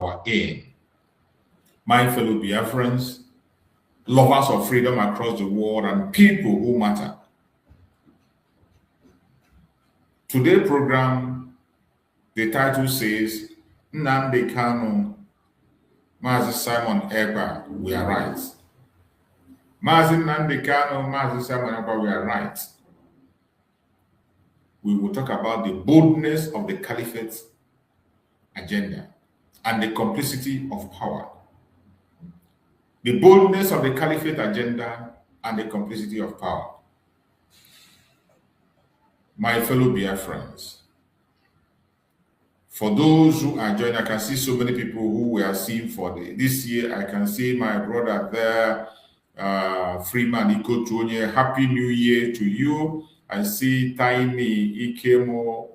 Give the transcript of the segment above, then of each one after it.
our aim. My fellow Biafrans, lovers of freedom across the world, and people who matter. Today's program, the title says, Nnamdi Kanu, Mazi Simon Ekpa, we are right. Mazi Nnamdi Kanu, Mazi Simon Ekpa, we are right. We will talk about the boldness of the Caliphate agenda and the complicity of power. The boldness of the Caliphate agenda and the complicity of power. My fellow Biafrans, for those who are joining, I can see so many people who were seen for this year. I can see my brother there, Freeman Ikotonye. Happy New Year to you. I see Tiny Ikemo.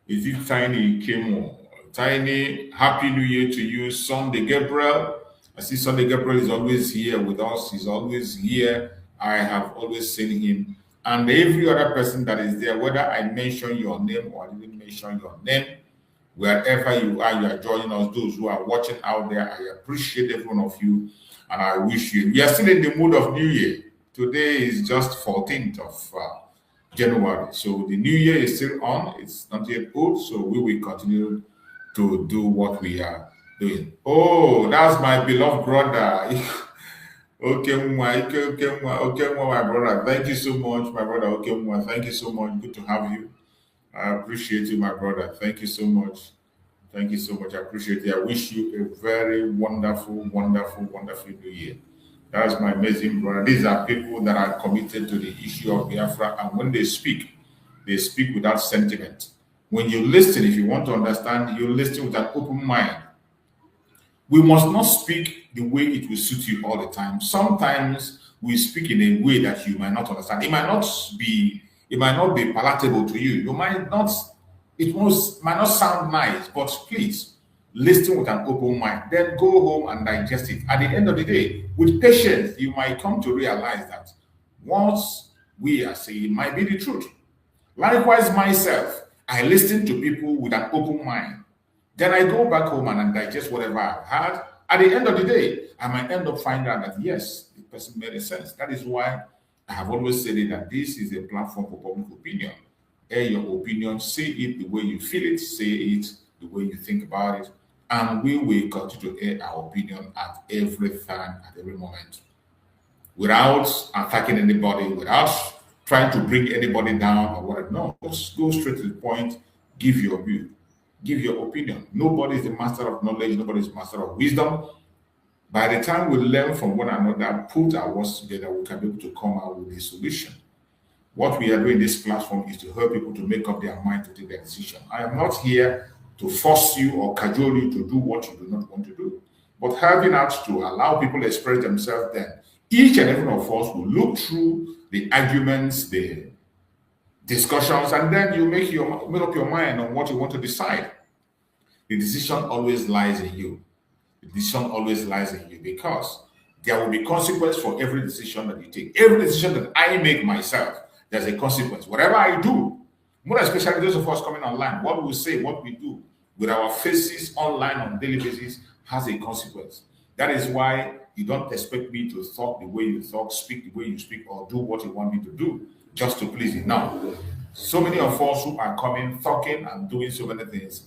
Is it Tiny Ikemo? Tiny, Happy New Year to you. Sunday Gabriel. I see Sunday Gabriel is always here with us. He's always here. I have always seen him. And every other person that is there, whether I mention your name or I didn't mention your name, wherever you are joining us, those who are watching out there, I appreciate every one of you. And I wish you, we are still in the mood of New Year. Today is just 14th of January. So the New Year is still on. It's not yet old. So we will continue to do what we are doing. Oh, that's my beloved brother. Okay, my brother. Thank you so much, my brother. Okay, thank you so much. Good to have you. I appreciate you, my brother. Thank you so much. Thank you so much. I appreciate it. I wish you a very wonderful, wonderful, wonderful New Year. That's my amazing brother. These are people that are committed to the issue of Biafra, and when they speak without sentiment. When you listen, if you want to understand, you listen with an open mind. We must not speak the way it will suit you all the time. Sometimes we speak in a way that you might not understand. It might not be palatable to you. Might not sound nice, but please listen with an open mind. Then go home and digest it. At the end of the day, with patience, you might come to realize that what we are saying might be the truth. Likewise, myself, I listen to people with an open mind. Then I go back home and digest whatever I've had. At the end of the day, I might end up finding out that yes, the person made sense. That is why I have always said that this is a platform for public opinion. Air your opinion, say it the way you feel it, say it the way you think about it, and we will continue to air our opinion at every time, at every moment, without attacking anybody, without trying to bring anybody down or whatever. No, just go straight to the point, give your view. Give your opinion. Nobody is the master of knowledge. Nobody is the master of wisdom. By the time we learn from one another, put our words together, we can be able to come out with a solution. What we are doing in this platform is to help people to make up their mind to take their decision. I am not here to force you or cajole you to do what you do not want to do, but helping out to allow people to express themselves. Then each and every one of us will look through the arguments, the discussions, and then you make up your mind on what you want to decide. The decision always lies in you. The decision always lies in you, because there will be consequence for every decision that you take. Every decision that I make myself, there's a consequence. Whatever I do, more especially those of us coming online, what we say, what we do with our faces online on a daily basis has a consequence. That is why you don't expect me to talk the way you talk, speak the way you speak, or do what you want me to do just to please you. Now, so many of us who are coming, talking, and doing so many things,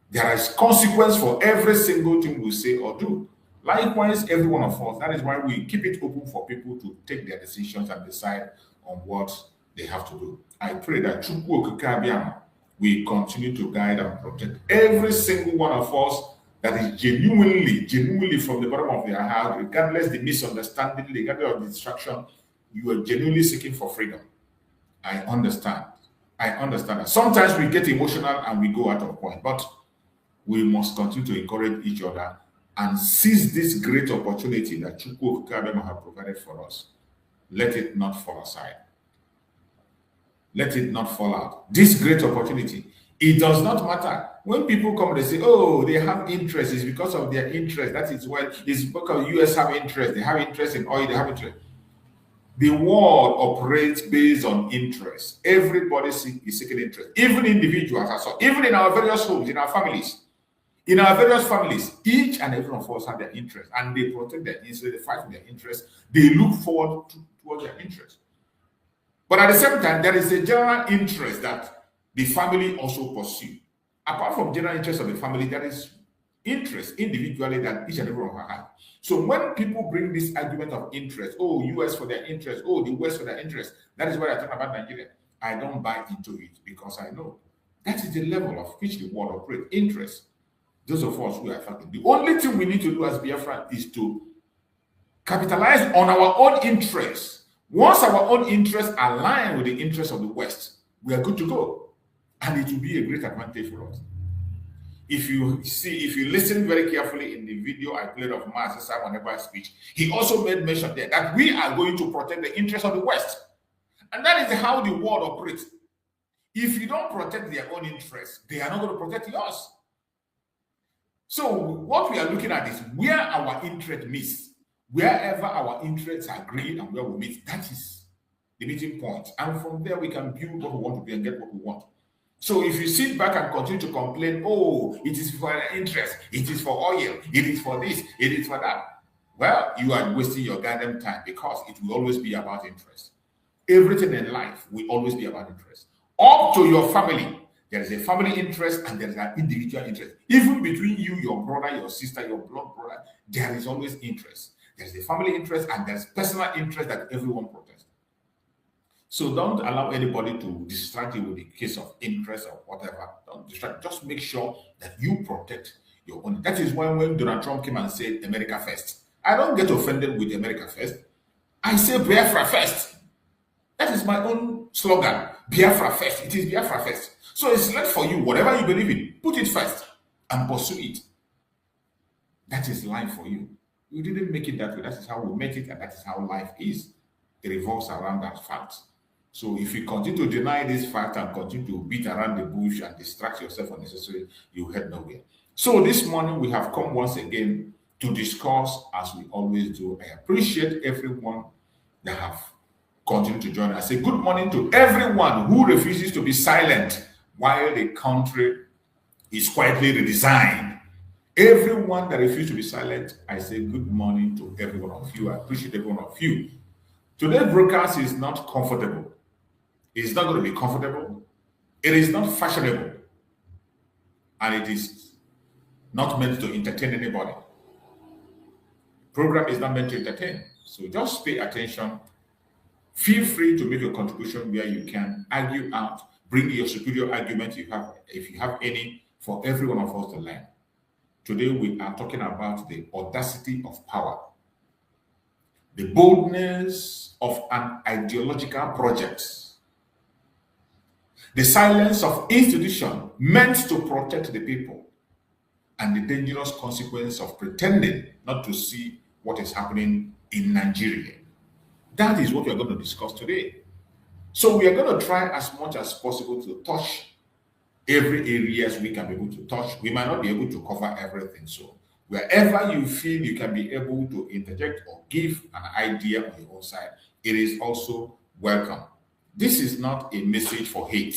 there is consequence for every single thing we say or do. Likewise, every one of us. That is why we keep it open for people to take their decisions and decide on what they have to do. I pray that Chukwu Okike will continue to guide and protect every single one of us that is genuinely from the bottom of their heart, regardless the misunderstanding, regardless of the distraction, you are genuinely seeking for freedom. I understand that. Sometimes we get emotional and we go out of point, but we must continue to encourage each other and seize this great opportunity that Chukwu Okike has provided for us. Let it not fall aside. Let it not fall out. This great opportunity. It does not matter. When people come, they say, oh, they have interest. It's because of their interest. That is why it's because the US have interest. They have interest in oil. They have interest. The world operates based on interest. Everybody is seeking interest. Even individuals, even in our various homes, in our families. In our various families, each and every one of us have their interests, and they protect their interests, they fight for their interests, they look forward towards their interests. But at the same time, there is a general interest that the family also pursue. Apart from general interest of the family, there is interest individually that each and every one have. So when people bring this argument of interest, oh, US for their interest, oh, the West for their interest, that is what I talk about Nigeria. I don't buy into it because I know that is the level of which the world operates. Interest. Those of us who are affected. The only thing we need to do as Biafra is to capitalize on our own interests. Once our own interests align with the interests of the West, we are good to go. And it will be a great advantage for us. If you listen very carefully in the video I played of Master Simon Eber's speech, he also made mention there that we are going to protect the interests of the West. And that is how the world operates. If you don't protect their own interests, they are not going to protect yours. So what we are looking at is where our interest meets. Wherever our interests agree and where we meet, that is the meeting point. And from there, we can build what we want to be and get what we want. So if you sit back and continue to complain, oh, it is for an interest, it is for oil, it is for this, it is for that, well, you are wasting your goddamn time because it will always be about interest. Everything in life will always be about interest. Up to your family, there is a family interest and there is an individual interest. Even between you, your brother, your sister, your blood brother, there is always interest. There's a family interest and there's personal interest that everyone protects. So don't allow anybody to distract you with the case of interest or whatever. Don't distract. Just make sure that you protect your own. That is why when Donald Trump came and said America first, I don't get offended with America first. I say Biafra first. That is my own slogan. Biafra first. It is Biafra first. So it's left for you. Whatever you believe in, put it first and pursue it. That is life for you. We didn't make it that way. That is how we make it, and that is how life is. It revolves around that fact. So if you continue to deny this fact and continue to beat around the bush and distract yourself unnecessarily, you head nowhere. So this morning we have come once again to discuss, as we always do. I appreciate everyone that have continued to join us. I say good morning to everyone who refuses to be silent while the country is quietly redesigned. Everyone that refuses to be silent, I say good morning to every one of you. I appreciate every one of you. Today's broadcast is not comfortable. It's not going to be comfortable. It is not fashionable. And it is not meant to entertain anybody. Program is not meant to entertain. So just pay attention. Feel free to make your contribution where you can. Argue out. Bring your superior argument if you have any, for every one of us to learn. Today we are talking about the audacity of power, the boldness of an ideological project, the silence of institutions meant to protect the people, and the dangerous consequence of pretending not to see what is happening in Nigeria. That is what we are going to discuss today. So we are going to try as much as possible to touch every areas we can be able to touch. We might not be able to cover everything. So wherever you feel you can be able to interject or give an idea on your own side, it is also welcome. This is not a message for hate.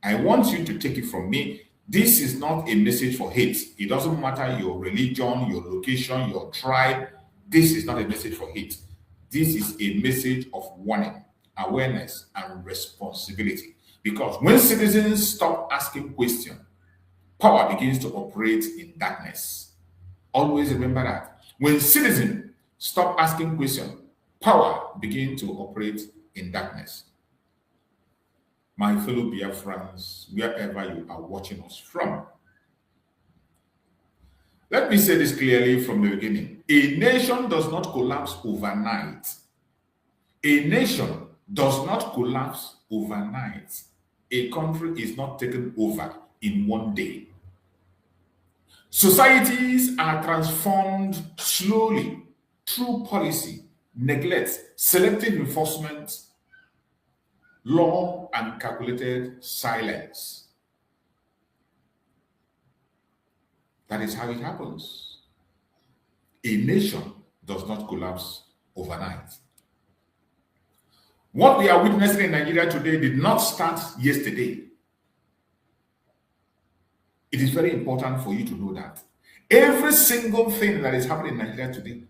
I want you to take it from me. This is not a message for hate. It doesn't matter your religion, your location, your tribe. This is not a message for hate. This is a message of warning, awareness, and responsibility. Because when citizens stop asking questions, power begins to operate in darkness. Always remember that. When citizens stop asking questions, power begins to operate in darkness. My fellow Biafrans, wherever you are watching us from, let me say this clearly from the beginning. A nation does not collapse overnight. A nation does not collapse overnight. A country is not taken over in one day. Societies are transformed slowly through policy, neglect, selective enforcement, law, and calculated silence. That is how it happens. A nation does not collapse overnight. What we are witnessing in Nigeria today did not start yesterday. It is very important for you to know that. Every single thing that is happening in Nigeria today,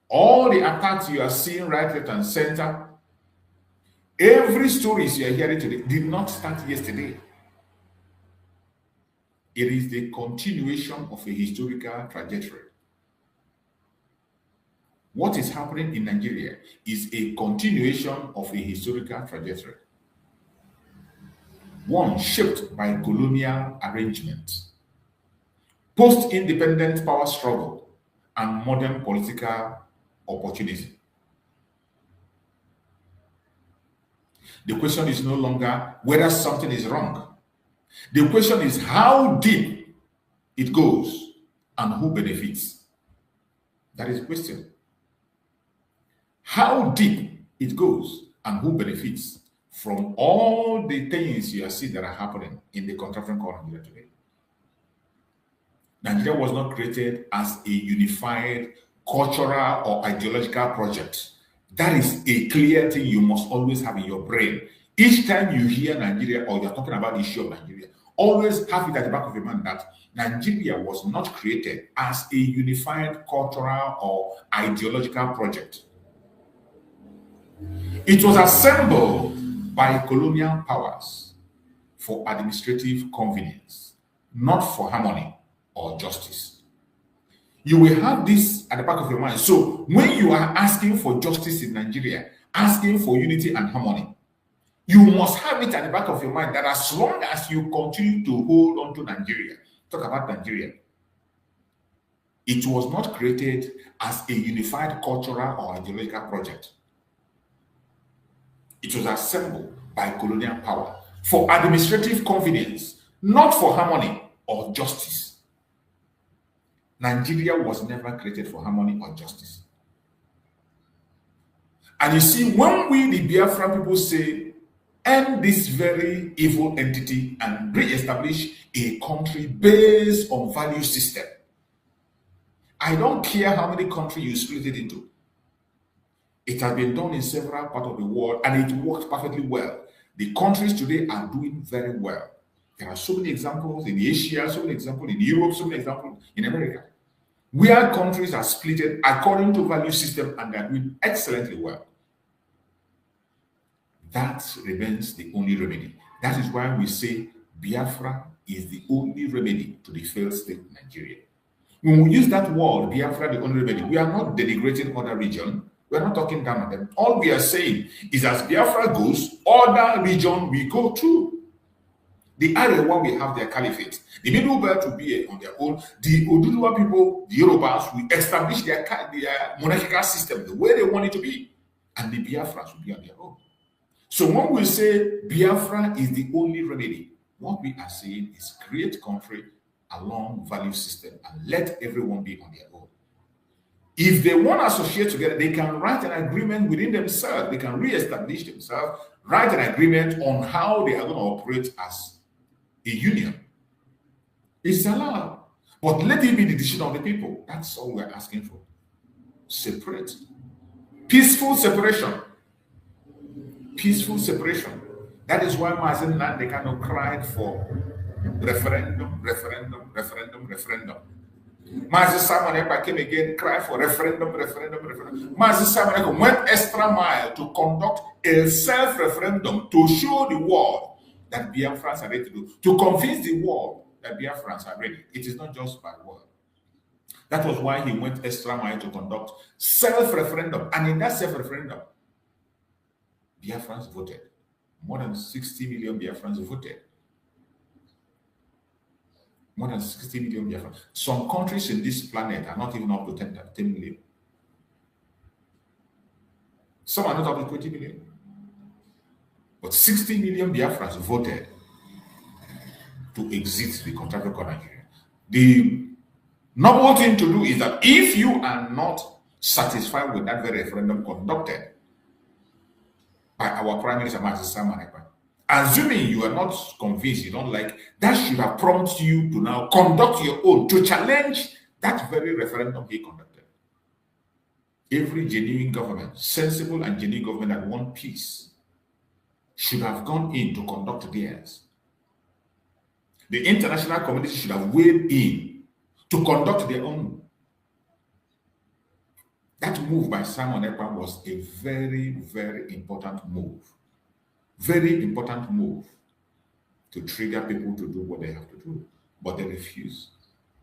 all the attacks you are seeing right, left, and center, every stories you are hearing today did not start yesterday. It is the continuation of a historical trajectory. What is happening in Nigeria is a continuation of a historical trajectory. One shaped by colonial arrangement, post-independent power struggle, and modern political opportunity. The question is no longer whether something is wrong. The question is how deep it goes and who benefits. That is the question. How deep it goes and who benefits from all the things you see that are happening in the contraction called Nigeria today. Nigeria was not created as a unified cultural or ideological project. That is a clear thing you must always have in your brain. Each time you hear Nigeria or you're talking about the issue of Nigeria, always have it at the back of your mind that Nigeria was not created as a unified cultural or ideological project. It was assembled by colonial powers for administrative convenience, not for harmony or justice. You will have this at the back of your mind. So when you are asking for justice in Nigeria, asking for unity and harmony, you must have it at the back of your mind that as long as you continue to hold on to Nigeria, talk about Nigeria, it was not created as a unified cultural or ideological project. It was assembled by colonial power for administrative convenience, not for harmony or justice. Nigeria was never created for harmony or justice. And you see, when we, the Biafra people, say, end this very evil entity and re-establish a country based on value system, I don't care how many countries you split it into. It has been done in several parts of the world and it works perfectly well. The countries today are doing very well. There are so many examples in Asia, so many examples in Europe, so many examples in America, where countries are split according to value system and they are doing excellently well. That remains the only remedy. That is why we say Biafra is the only remedy to the failed state Nigeria. When we use that word, Biafra, the only remedy, we are not denigrating other regions. We are not talking down on them. All we are saying is as Biafra goes, other region we go to. The area where we have their caliphate, the Middle Belt will be on their own. The Oduduwa people, the Yorubas, will establish their monarchical system the way they want it to be. And the Biafrans will be on their own. So when we say Biafra is the only remedy, what we are saying is create country along value system and let everyone be on their own. If they want to associate together, they can write an agreement within themselves. They can re-establish themselves, write an agreement on how they are going to operate as a union. It's allowed. But let it be the decision of the people. That's all we're asking for. Separate. Peaceful separation. Peaceful separation. That is why Mazen Land, they kind of cried for referendum. Mazi Samoneka came again, cried for referendum. Mazi Samoneka went extra mile to conduct a self-referendum to show the world that Biafrans are ready to convince the world that Biafrans are ready. It is not just by word. That was why he went extra mile to conduct self-referendum. And in that self-referendum, Biafrans voted. More than 60 million Biafrans voted. More than 60 million Biafrans. Some countries in this planet are not even up to 10 million. Some are not up to 20 million. But 60 million Biafrans voted to exit the contracted Nigeria. The noble thing to do is that if you are not satisfied with that very referendum conducted by our Prime Minister, Mazi, assuming you are not convinced, you don't like, that should have prompted you to now conduct your own, to challenge that very referendum he conducted. Every genuine government, sensible and genuine government that want peace, should have gone in to conduct theirs. The international community should have weighed in to conduct their own. That move by Simon Ekpa was a very, very important move. Very important move to trigger people to do what they have to do. But they refused.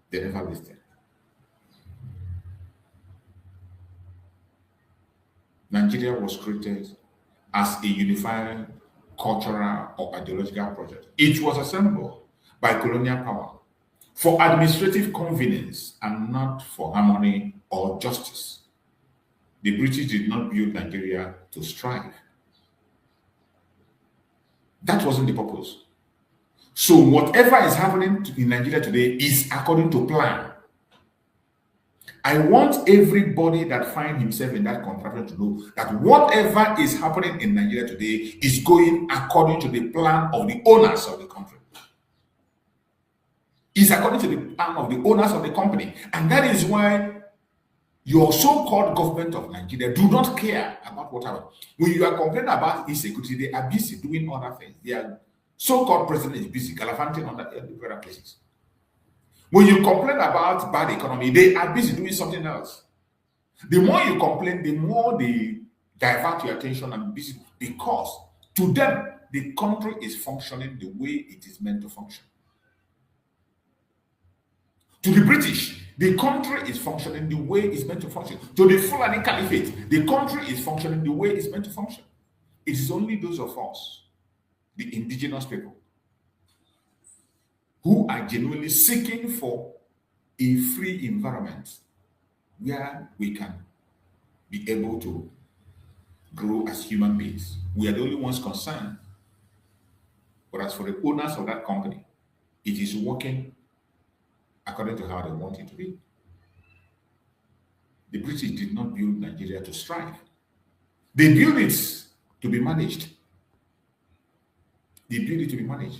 They never listened. Nigeria was created as a unified cultural or ideological project. It was assembled by colonial power for administrative convenience and not for harmony or justice. The British did not build Nigeria to strive. That wasn't the purpose. So whatever is happening in Nigeria today is according to plan. I want everybody that finds himself in that contraption to know that whatever is happening in Nigeria today is going according to the plan of the owners of the country. It's according to the plan of the owners of the company. And that is why your so-called government of Nigeria do not care about what happens. When you are complaining about insecurity, they are busy doing other things. Their so-called president is busy gallivanting on different places. When you complain about bad economy, they are busy doing something else. The more you complain, the more they divert your attention and busy, because to them, the country is functioning the way it is meant to function. To the British, the country is functioning the way it's meant to function. To the Fulani Caliphate, the country is functioning the way it's meant to function. It is only those of us, the indigenous people, who are genuinely seeking for a free environment where we can be able to grow as human beings. We are the only ones concerned. But as for the owners of that company, it is working according to how they want it to be. The British did not build Nigeria to strive. They built it to be managed. They built it to be managed.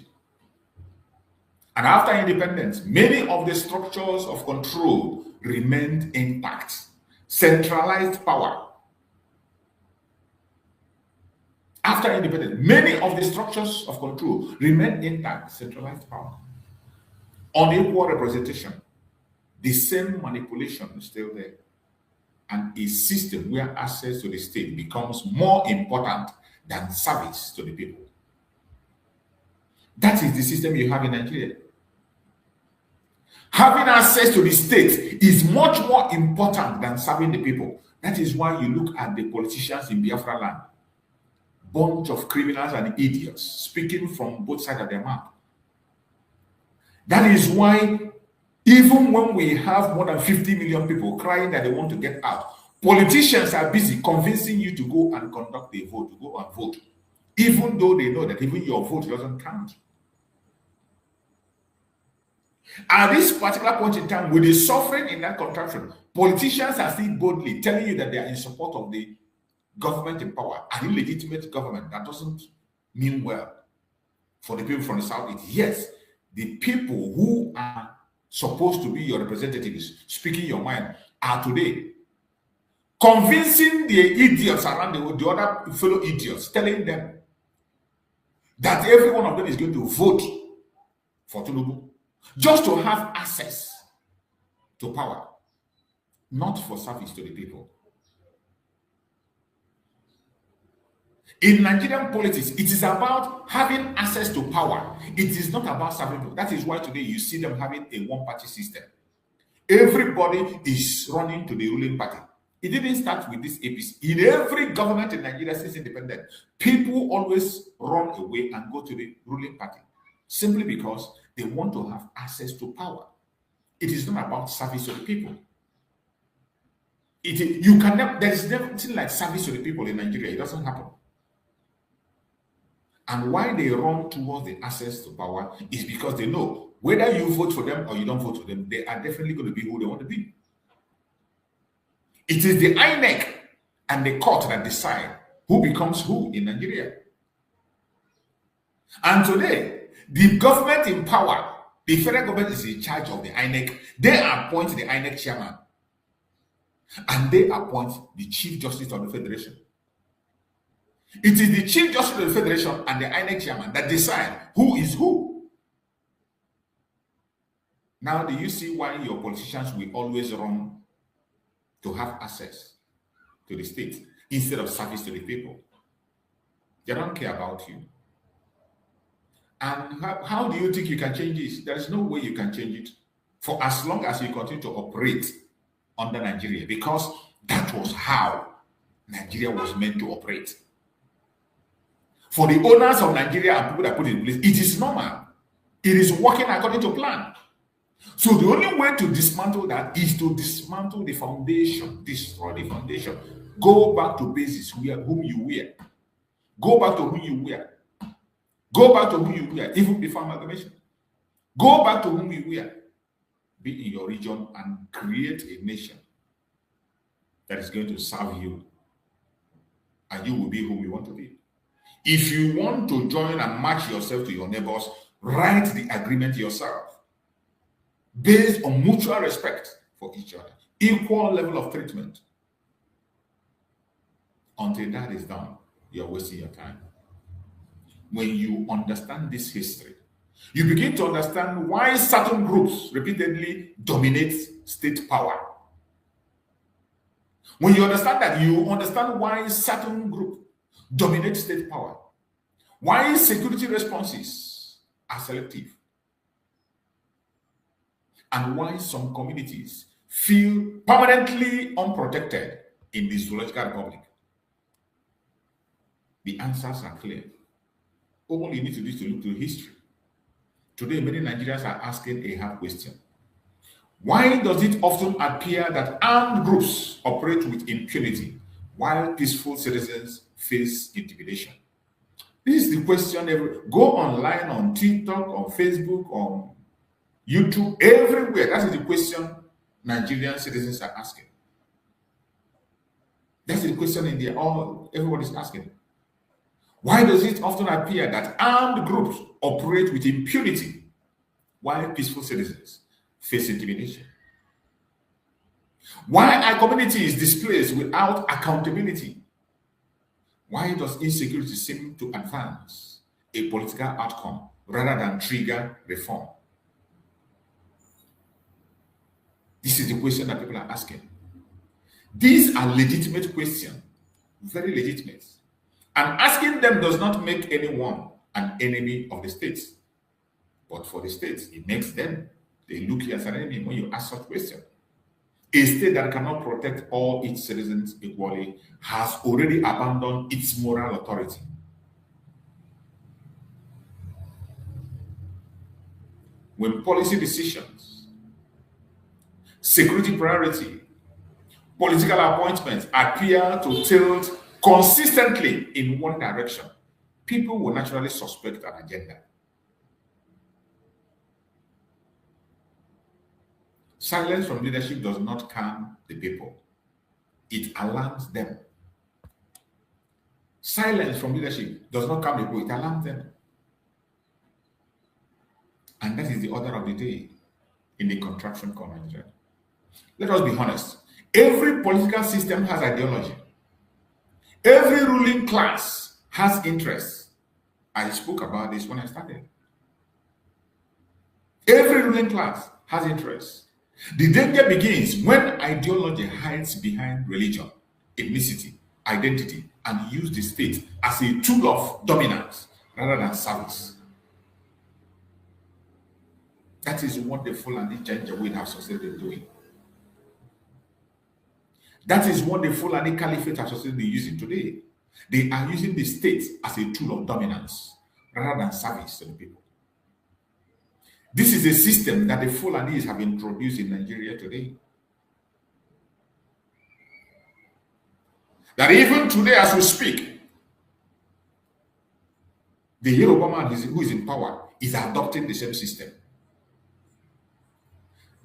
And after independence, many of the structures of control remained intact. Centralized power. After independence, many of the structures of control remained intact. Centralized power. Unequal representation. The same manipulation is still there. And a system where access to the state becomes more important than service to the people. That is the system you have in Nigeria. Having access to the state is much more important than serving the people. That is why you look at the politicians in Biafra land. Bunch of criminals and idiots speaking from both sides of their mouth. That is why even when we have more than 50 million people crying that they want to get out, politicians are busy convincing you to go and conduct a vote, to go and vote, even though they know that even your vote doesn't count. At this particular point in time, with the suffering in that contraction, politicians are still boldly telling you that they are in support of the government in power, an illegitimate government that doesn't mean well for the people from the Southeast. Yes, the people who are supposed to be your representatives, speaking your mind, are today convincing the idiots around the world, the other fellow idiots, telling them that every one of them is going to vote for Tinubu just to have access to power, not for service to the people. In Nigerian politics, it is about having access to power. It is not about serving people. That is why today you see them having a one-party system. Everybody is running to the ruling party. It didn't start with this APC. In every government in Nigeria since independence, people always run away and go to the ruling party simply because they want to have access to power. It is not about service to the people. There is nothing like service to the people in Nigeria. It doesn't happen. And why they run towards the access to power is because they know whether you vote for them or you don't vote for them, they are definitely going to be who they want to be. It is the INEC and the court that decide who becomes who in Nigeria. And today, the government in power, the federal government is in charge of the INEC. They appoint the INEC chairman. And they appoint the Chief Justice of the Federation. It is the Chief Justice of the Federation and the INEC chairman that decide who is who. Now, do you see why your politicians will always run to have access to the state instead of service to the people? They don't care about you. And how do you think you can change this? There is no way you can change it for as long as you continue to operate under Nigeria, because that was how Nigeria was meant to operate. For the owners of Nigeria and people that put it in place, it is normal. It is working according to plan. So the only way to dismantle that is to dismantle the foundation, destroy the foundation. Go back to basis whom you were. Go back to whom you were. Go back to whom you were, even before amalgamation. Go back to whom you were. Be in your region and create a nation that is going to serve you. And you will be whom you want to be. If you want to join and match yourself to your neighbors, write the agreement yourself based on mutual respect for each other, equal level of treatment. Until that is done, you're wasting your time. When you understand this history, you begin to understand why certain groups repeatedly dominate state power. When you understand that, you understand why certain groups dominate state power, why security responses are selective, and why some communities feel permanently unprotected in this zoological republic. The answers are clear. All you need to do is to look to history. Today, many Nigerians are asking a hard question. Why does it often appear that armed groups operate with impunity while peaceful citizens face intimidation? This is the question. Go online on TikTok, on Facebook, on YouTube, everywhere. That is the question Nigerian citizens are asking. That's the question everyone is asking. Why does it often appear that armed groups operate with impunity while peaceful citizens face intimidation? Why are communities displaced without accountability? Why does insecurity seem to advance a political outcome rather than trigger reform? This is the question that people are asking. These are legitimate questions, very legitimate. And asking them does not make anyone an enemy of the states. But for the states, it makes them. They look at as an enemy when you ask such questions. A state that cannot protect all its citizens equally has already abandoned its moral authority. When policy decisions, security priority, political appointments appear to tilt consistently in one direction, people will naturally suspect an agenda. Silence from leadership does not calm the people. It alarms them. Silence from leadership does not calm the people. It alarms them. And that is the order of the day in the contraption called Nigeria. Let us be honest. Every political system has ideology. Every ruling class has interests. I spoke about this when I started. Every ruling class has interests. The danger begins when ideology hides behind religion, ethnicity, identity, and use the state as a tool of dominance rather than service. That is what the Fulani Janjaweed have succeeded in doing. That is what the Fulani Caliphate have succeeded in using today. They are using the state as a tool of dominance rather than service to the people. This is a system that the Fulanis have introduced in Nigeria today. That even today, as we speak, the Yoruba man who is in power is adopting the same system.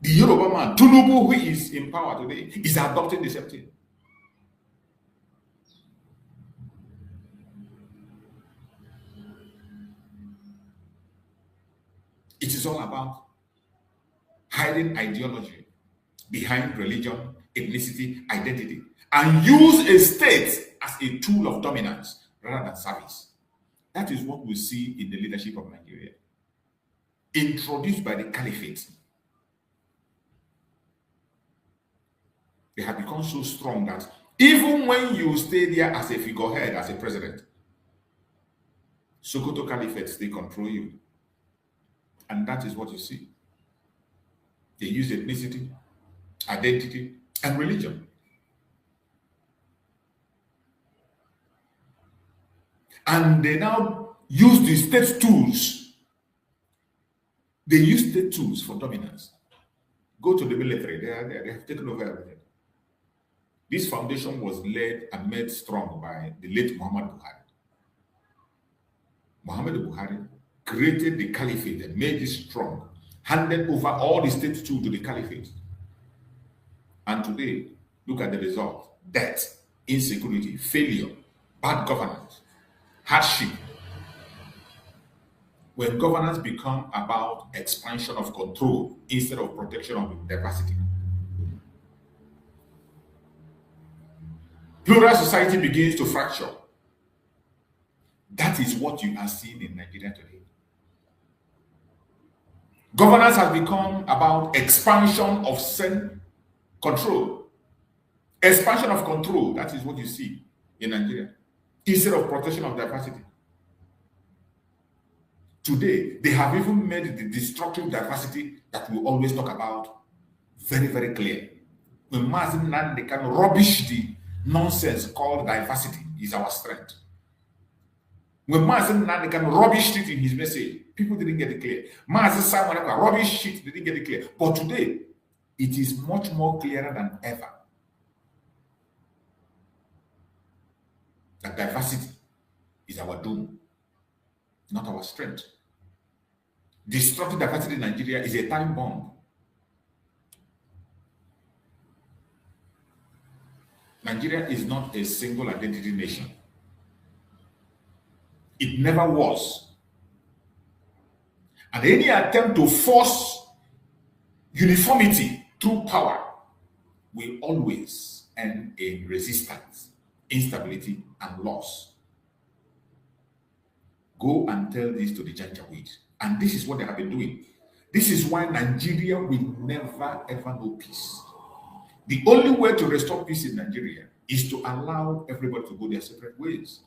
The Yoruba man, Tinubu, who is in power today, is adopting the same thing. It is all about hiding ideology behind religion, ethnicity, identity, and use a state as a tool of dominance rather than service. That is what we see in the leadership of Nigeria, introduced by the Caliphate. They have become so strong that even when you stay there as a figurehead, as a president, Sokoto Caliphate, they control you. And that is what you see. They use ethnicity, identity, and religion. And they now use the state tools. They use state tools for dominance. Go to the military, they have taken over everything. This foundation was led and made strong by the late Muhammad Buhari. Muhammad Buhari created the Caliphate and made it strong, handed over all the state tools to the Caliphate. And today, look at the result: death, insecurity, failure, bad governance, hardship. When governance becomes about expansion of control instead of protection of diversity, plural society begins to fracture. That is what you are seeing in Nigeria today. Governance has become about expansion of control. Expansion of control, that is what you see in Nigeria, instead of protection of diversity. Today, they have even made the destructive diversity that we always talk about very, very clear. When Mazin they can rubbish the nonsense called diversity is our strength. When Mazin they can rubbish it in his message, people didn't get it clear. Mazin Simon rubbish shit, they didn't get it clear. But today, it is much more clearer than ever that diversity is our doom, not our strength. Destructive diversity in Nigeria is a time bomb. Nigeria is not a single identity nation. It never was. And any attempt to force uniformity through power will always end in resistance, instability, and loss. Go and tell this to the Janjaweed. And this is what they have been doing. This is why Nigeria will never, ever know peace. The only way to restore peace in Nigeria is to allow everybody to go their separate ways.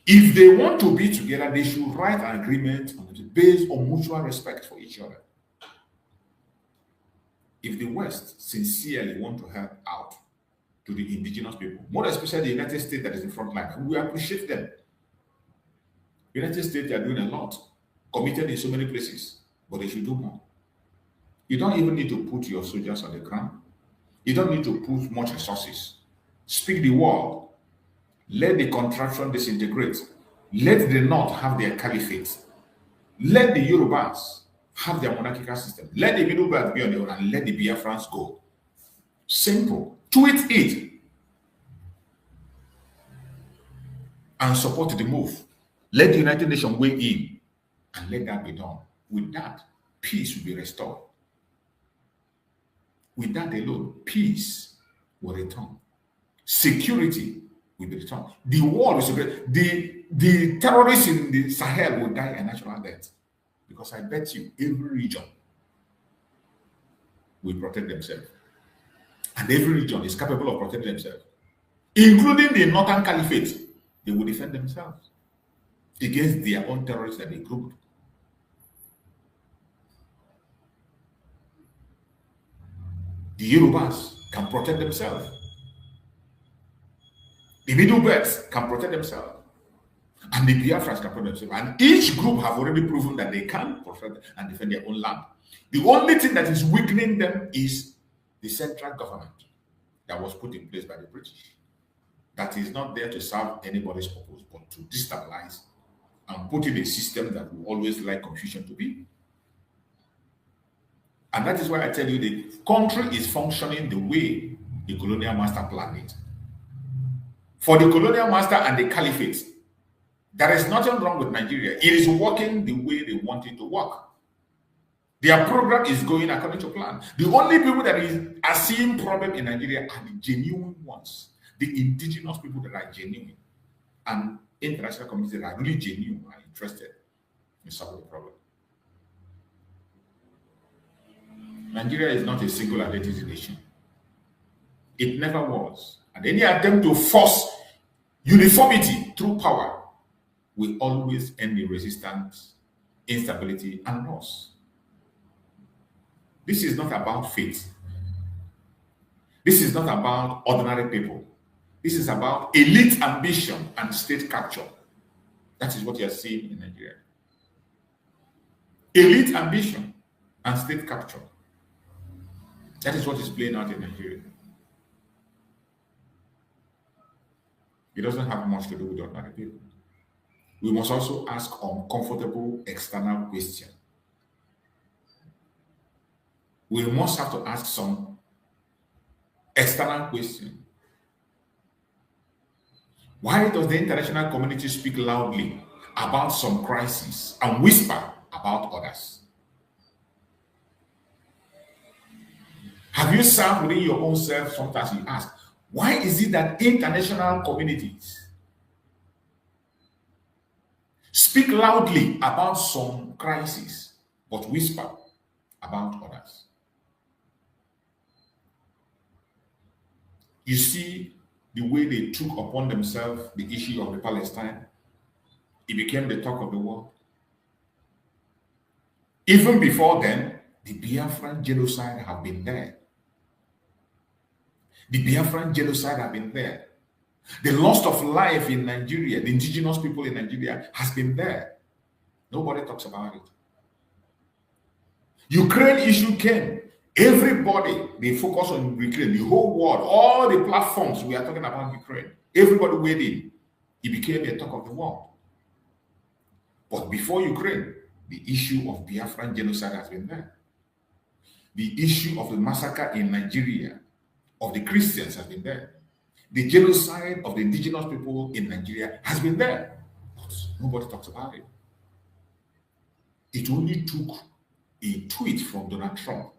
If they want to be together, they should write an agreement based on mutual respect for each other. If the West sincerely want to help out to the indigenous people, more especially the United States that is in front line, we appreciate them. United States are doing a lot, committed in so many places, but they should do more. You don't even need to put your soldiers on the ground. You don't need to put much resources. Speak the word. Let the contraction disintegrate. Let the North have their caliphate. Let the Yorubas have their monarchical system. Let the Middle Belt be on their own and let the Biafrans go. Simple. Tweet it. And support the move. Let the United Nations weigh in and let that be done. With that, peace will be restored. With that alone, peace will return. Security will be returned. The war will be the terrorists in the Sahel will die a natural death. Because I bet you every region will protect themselves. And every region is capable of protecting themselves. Including the Northern Caliphate. They will defend themselves against their own terrorists that they grouped. The Yorubas can protect themselves. The Middle Belts can protect themselves. And the Biafrans can protect themselves. And each group have already proven that they can protect and defend their own land. The only thing that is weakening them is the central government that was put in place by the British. That is not there to serve anybody's purpose, but to destabilize and put in a system that will always like confusion to be. And that is why I tell you the country is functioning the way the colonial master planned it. For the colonial master and the caliphate, there is nothing wrong with Nigeria. It is working the way they want it to work. Their program is going according to plan. The only people that are seeing problem in Nigeria are the genuine ones, the indigenous people that are genuine, and international communities that are really genuine and interested in solving the problem. Nigeria is not a single identity nation. It never was. And any attempt to force uniformity through power will always end in resistance, instability, and loss. This is not about faith. This is not about ordinary people. This is about elite ambition and state capture. That is what you are seeing in Nigeria. Elite ambition and state capture. That is what is playing out in Nigeria. It doesn't have much to do with ordinary people. We must also ask uncomfortable external questions. We must have to ask some external questions. Why does the international community speak loudly about some crises and whisper about others? Have you sat within your own self sometimes you ask, why is it that international communities speak loudly about some crises but whisper about others? You see the way they took upon themselves the issue of the Palestine. It became the talk of the world. Even before then, the Biafran genocide have been there. The Biafran genocide have been there. The loss of life in Nigeria, the indigenous people in Nigeria, has been there. Nobody talks about it. Ukraine issue came. Everybody, they focus on Ukraine. The whole world, all the platforms we are talking about Ukraine. Everybody weighed in. It became a talk of the world. But before Ukraine, the issue of Biafran genocide has been there. The issue of the massacre in Nigeria of the Christians has been there. The genocide of the indigenous people in Nigeria has been there. But nobody talks about it. It only took a tweet from Donald Trump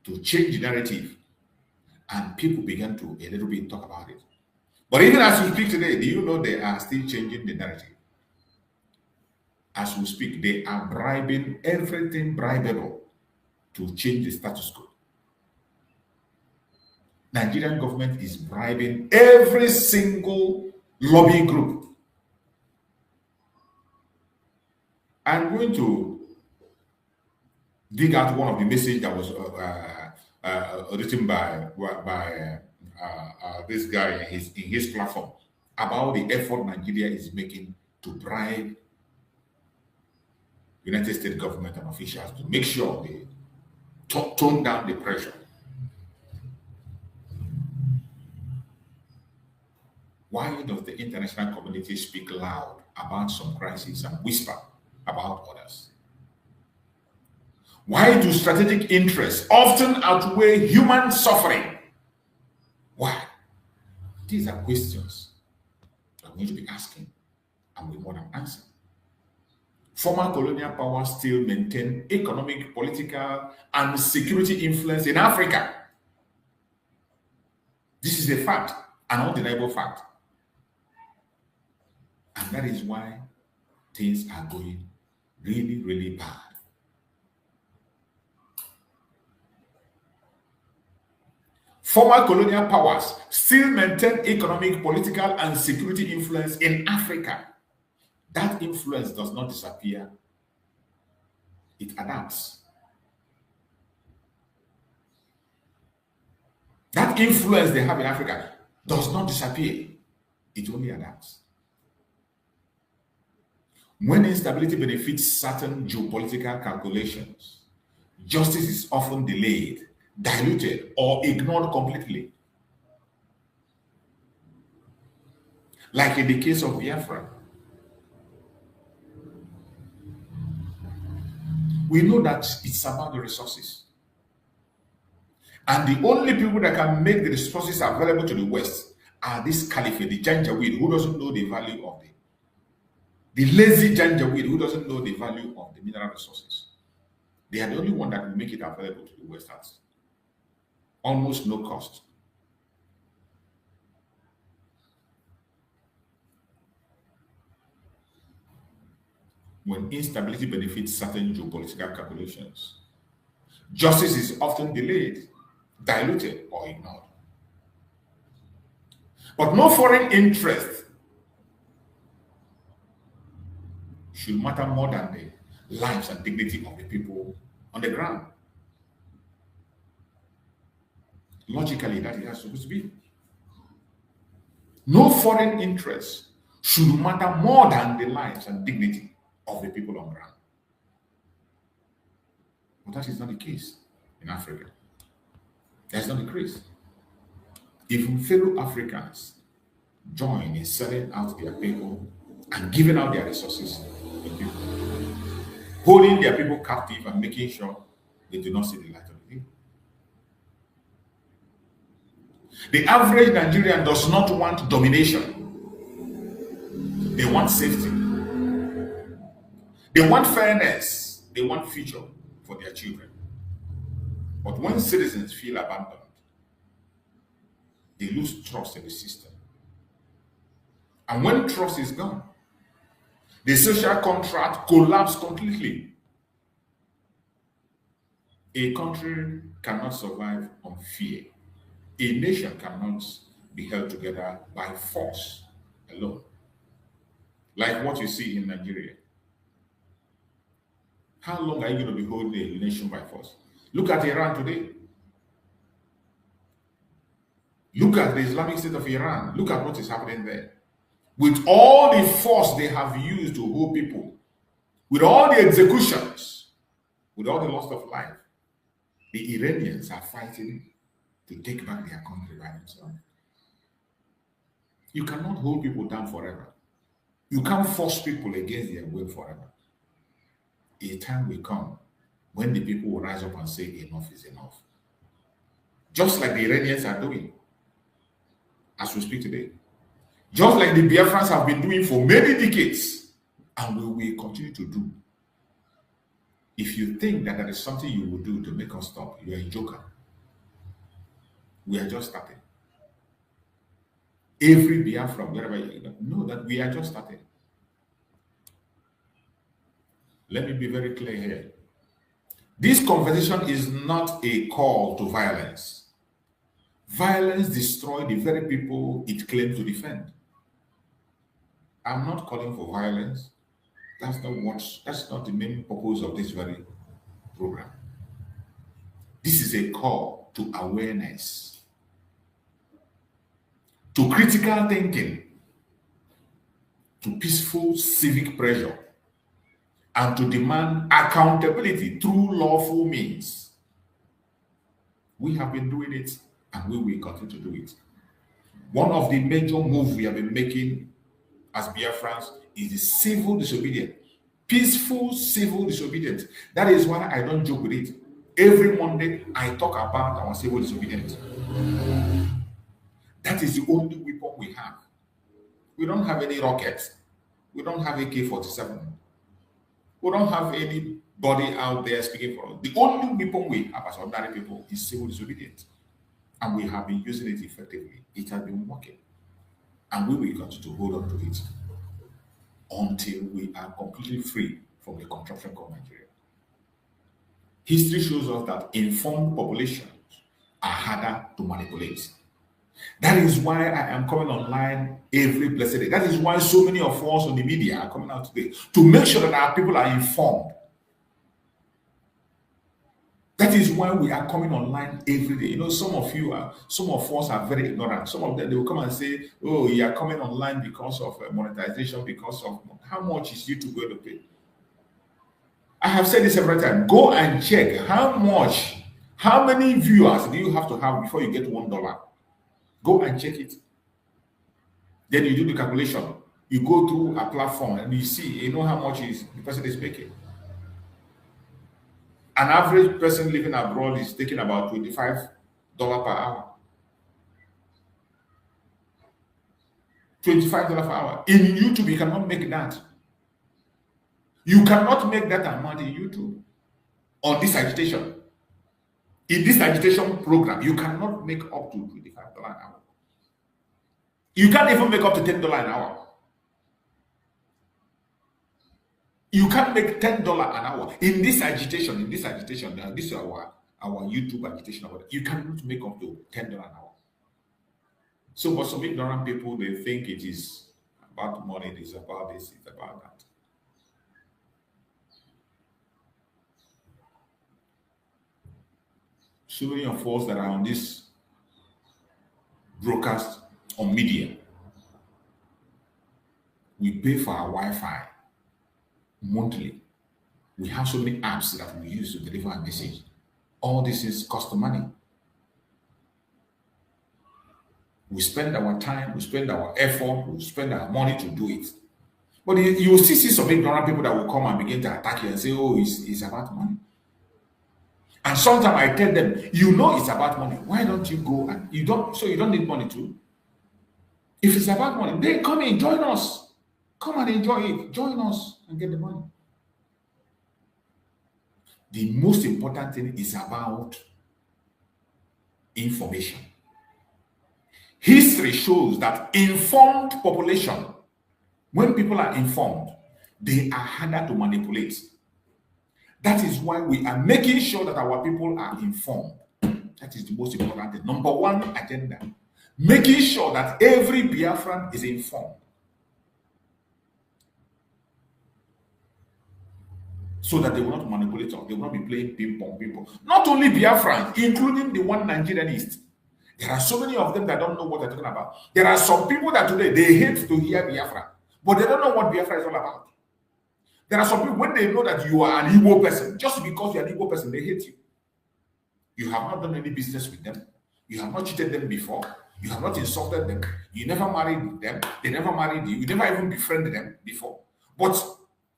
to change the narrative, and people began to a little bit talk about it. But even as we speak today, do you know they are still changing the narrative? As we speak, they are bribing everything bribable to change the status quo. Nigerian government is bribing every single lobby group. I'm going to dig out one of the messages that was written by this guy in his platform about the effort Nigeria is making to bribe United States government and officials to make sure they tone down the pressure. Why does the international community speak loud about some crises and whisper about others? Why do strategic interests often outweigh human suffering? Why? These are questions I'm going to be asking, and we want to answer. Former colonial powers still maintain economic, political, and security influence in Africa. This is a fact, an undeniable fact. And that is why things are going really, really bad. Former colonial powers still maintain economic, political, and security influence in Africa. That influence does not disappear. It adapts. That influence they have in Africa does not disappear. It only adapts. When instability benefits certain geopolitical calculations, justice is often delayed, diluted, or ignored completely. Like in the case of Biafra. We know that it's about the resources. And the only people that can make the resources available to the West are this Caliphate, the Janjaweed, who doesn't know the value of the lazy Janjaweed, who doesn't know the value of the mineral resources. They are the only one that will make it available to the West at almost no cost. When instability benefits certain geopolitical calculations, Justice is often delayed, diluted, or ignored. But no foreign interest should matter more than the lives and dignity of the people on the ground. Logically, that is how it's supposed to be. No foreign interest should matter more than the lives and dignity of the people on ground. But that is not the case in Africa. That's not the case. Even fellow Africans join in selling out their people and giving out their resources to people, holding their people captive and making sure they do not see the light of the day. The average Nigerian does not want domination. They want safety. They want fairness. They want future for their children. But when citizens feel abandoned, they lose trust in the system. And when trust is gone, the social contract collapses completely. A country cannot survive on fear. A nation cannot be held together by force alone. Like what you see in Nigeria. How long are you going to be holding a nation by force? Look at Iran today. Look at the Islamic State of Iran. Look at what is happening there. With all the force they have used to hold people, with all the executions, with all the loss of life, the Iranians are fighting to take back their country by themselves. You cannot hold people down forever. You can't force people against their will forever. A time will come when the people will rise up and say enough is enough. Just like the Iranians are doing as we speak today. Just like the Biafrans have been doing for many decades and we will continue to do. If you think that there is something you will do to make us stop, you are a joker. We are just starting. Every Biafra, wherever you know that we are just starting. Let me be very clear here. This conversation is not a call to violence. Violence destroys the very people it claims to defend. I'm not calling for violence. That's not the main purpose of this very program. This is a call to awareness, to critical thinking, to peaceful civic pressure, and to demand accountability through lawful means. We have been doing it and we will continue to do it. One of the major moves we have been making as Biafrans is the civil disobedience. Peaceful civil disobedience. That is why I don't joke with it. Every Monday, I talk about our civil disobedience. That is the only weapon we have. We don't have any rockets. We don't have AK-47. We don't have anybody out there speaking for us. The only weapon we have as ordinary people is civil disobedience. And we have been using it effectively. It has been working. And we will continue to hold on to it until we are completely free from the contraption called Nigeria. History shows us that informed populations are harder to manipulate. That is why I am coming online every blessed day. That is why so many of us on the media are coming out today to make sure that our people are informed. That is why we are coming online every day. You know, some of us are very ignorant. Some of them, they will come and say, oh, you are coming online because of monetization, because of how much is YouTube going to pay? I have said this several times. Go and check how many viewers do you have to have before you get $1? Go and check it. Then you do the calculation. You go through a platform and you see, you know how much the person is making. An average person living abroad is taking about $25 per hour. $25 per hour. In YouTube, you cannot make that. You cannot make that amount in YouTube on this agitation. In this agitation program, you cannot make up to $25 an hour. You can't even make up to $10 an hour. You can't make $10 an hour in this agitation. This is our work. our YouTube agitation about it. You cannot make up to $10 an hour. So for some ignorant people, they think it is about money, it is about this, it's about that. So many of us that are on this broadcast on media, we pay for our Wi-Fi monthly. We have so many apps that we use to deliver a message. All this is cost money. We spend our time, we spend our effort, we spend our money to do it. But you will still see some ignorant people that will come and begin to attack you and say, oh, it's about money. And sometimes I tell them, you know it's about money. Why don't you go and you don't need money too? If it's about money, then come and join us. Come and enjoy it. Join us and get the money. The most important thing is about information. History shows that informed population, when people are informed, they are harder to manipulate. That is why we are making sure that our people are informed. That is the most important thing. Number one agenda. Making sure that every Biafran is informed. So that they will not manipulate us. They will not be playing ping-pong people. Not only Biafrans, including the one Nigerianist. There are so many of them that don't know what they're talking about. There are some people that today, they hate to hear Biafra. But they don't know what Biafra is all about. There are some people, when they know that you are an Igbo person, just because you're an Igbo person, they hate you. You have not done any business with them. You have not cheated them before. You have not insulted them. You never married them. They never married you. You never even befriended them before. But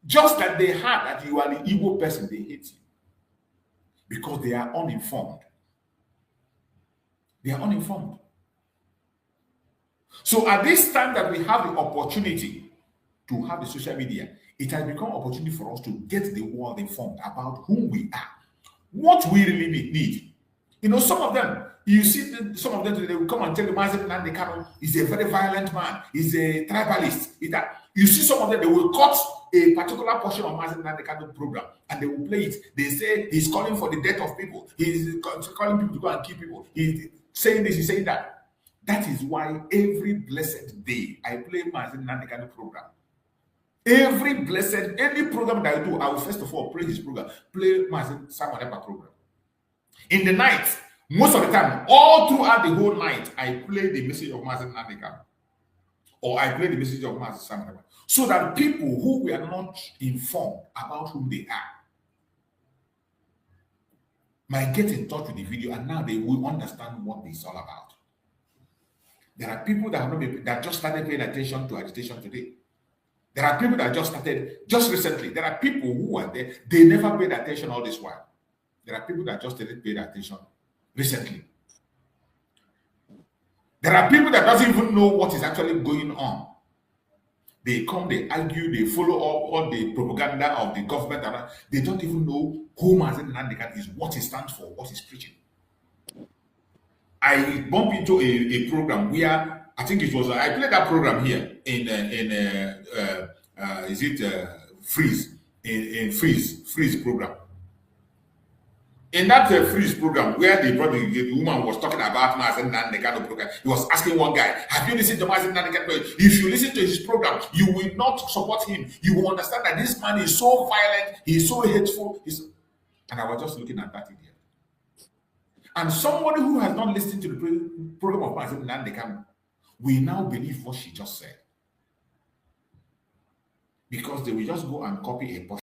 just that they heard that you are an Igbo person, they hate you. Because they are uninformed. They are uninformed. So at this time that we have the opportunity to have the social media, it has become an opportunity for us to get the world informed about who we are, what we really need. You know, some of them, you see, some of them today, they will come and tell the Mazen Nandekano is a very violent man, he's a tribalist. You see some of them, they will cut a particular portion of Mazen Nandekano program and they will play it. They say he's calling for the death of people, he's calling people to go and kill people, he's saying this, he's saying that. That is why every blessed day I play Mazen Nandekano program. Every blessed, any program that I do, I will first of all play his program, play Mazen Samadapa program. In the night, most of the time, all throughout the whole night, I play the message of Mazen Nandekano, or I play the message of Mazen Samadapa, so that people who were not informed about who they are might get in touch with the video, and now they will understand what it's all about. There are people that have not been, that just started paying attention to agitation today. There are people that just started just recently. There are people who are there, they never paid attention all this while. There are people that just started paying attention recently. There are people that doesn't even know what is actually going on. They come, they argue, they follow up all the propaganda of the government. They don't even know who Mazen Nandekano is, what he stands for, what he's preaching. I bump into a program where I think it was I played that program here in Freeze Freeze program. In that Freeze program where the woman was talking about Mazen Nandekano program, he was asking one guy, "Have you listened to Mazen Nandekano? If you listen to his program, you will not support him. You will understand that this man is so violent, he is so hateful." And I was just looking at that idiot. And somebody who has not listened to the program of Mazen Nandekano will now believe what she just said. Because they will just go and copy a portion